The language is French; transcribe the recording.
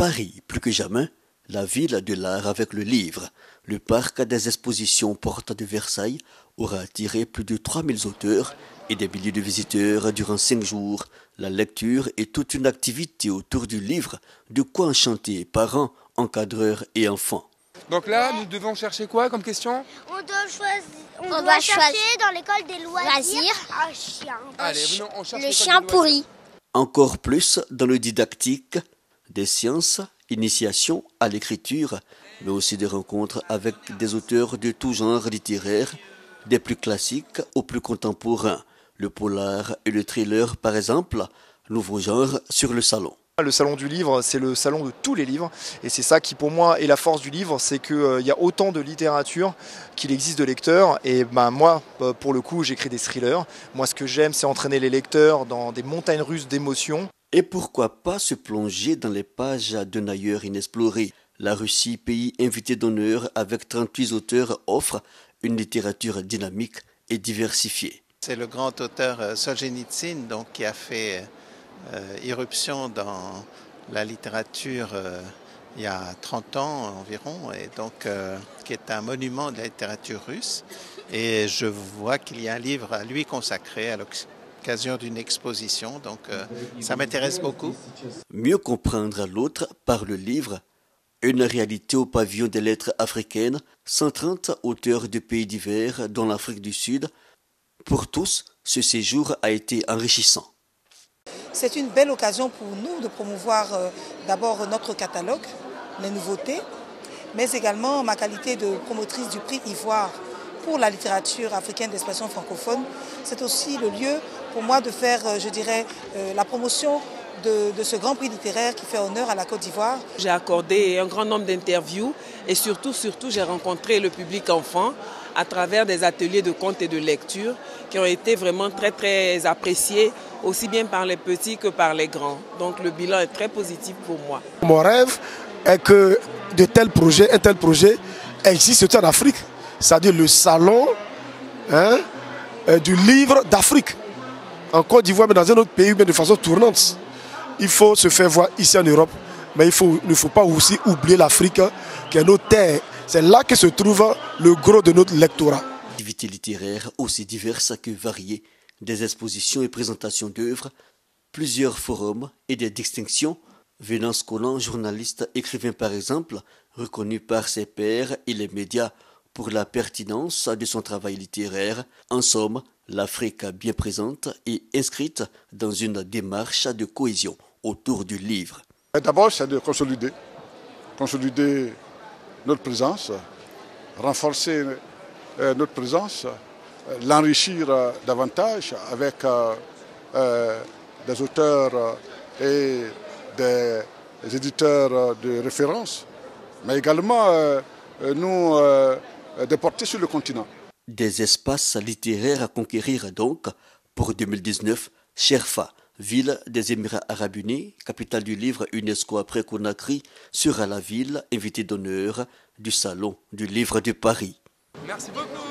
Paris, plus que jamais, la ville de l'art avec le livre. Le parc des expositions Porte de Versailles aura attiré plus de 3000 auteurs et des milliers de visiteurs durant 5 jours. La lecture est toute une activité autour du livre, de quoi enchanter parents, encadreurs et enfants. Donc là, nous devons chercher quoi comme question? On doit chercher dans l'école des loisirs un chien. Allez, venons, on cherche Le chien pourri. Encore plus dans le didactique, des sciences, initiation à l'écriture, mais aussi des rencontres avec des auteurs de tout genre littéraire, des plus classiques aux plus contemporains. Le polar et le thriller, par exemple, nouveau genre sur le salon. Le salon du livre, c'est le salon de tous les livres et c'est ça qui pour moi est la force du livre, c'est qu'il y a autant de littérature qu'il existe de lecteurs et moi pour le coup j'écris des thrillers. Moi ce que j'aime c'est entraîner les lecteurs dans des montagnes russes d'émotions. Et pourquoi pas se plonger dans les pages d'un ailleurs inexploré. La Russie, pays invité d'honneur avec 38 auteurs, offre une littérature dynamique et diversifiée. C'est le grand auteur Solzhenitsyn donc, qui a fait irruption dans la littérature il y a 30 ans environ, et donc qui est un monument de la littérature russe. Et je vois qu'il y a un livre à lui consacré à l'occasion d'une exposition, donc ça m'intéresse beaucoup. Mieux comprendre l'autre par le livre, une réalité au pavillon des lettres africaines, 130 auteurs de pays divers, dont l'Afrique du Sud. Pour tous, ce séjour a été enrichissant. C'est une belle occasion pour nous de promouvoir d'abord notre catalogue, les nouveautés, mais également ma qualité de promotrice du prix Ivoire pour la littérature africaine d'expression francophone. C'est aussi le lieu pour moi de faire, je dirais, la promotion de ce grand prix littéraire qui fait honneur à la Côte d'Ivoire. J'ai accordé un grand nombre d'interviews et surtout j'ai rencontré le public enfant à travers des ateliers de contes et de lecture qui ont été vraiment très très appréciés, aussi bien par les petits que par les grands. Donc le bilan est très positif pour moi. Mon rêve est que un tel projet existe en Afrique, c'est-à-dire le salon du livre d'Afrique, en Côte d'Ivoire, mais dans un autre pays, mais de façon tournante. Il faut se faire voir ici en Europe, mais il ne faut pas aussi oublier l'Afrique, qui est notre terre. C'est là que se trouve le gros de notre lectorat. Activités littéraires aussi diverses que variées, des expositions et présentations d'œuvres, plusieurs forums et des distinctions. Venance Collant, journaliste, écrivain par exemple, reconnu par ses pairs et les médias pour la pertinence de son travail littéraire. En somme, l'Afrique bien présente et inscrite dans une démarche de cohésion autour du livre. D'abord, c'est de consolider notre présence, renforcer notre présence, l'enrichir davantage avec des auteurs et des éditeurs de référence, mais également nous déporter sur le continent. Des espaces littéraires à conquérir donc pour 2019, Sherfa, ville des Émirats Arabes Unis, capitale du livre UNESCO après Conakry, sera la ville invitée d'honneur du Salon du Livre de Paris. Merci beaucoup.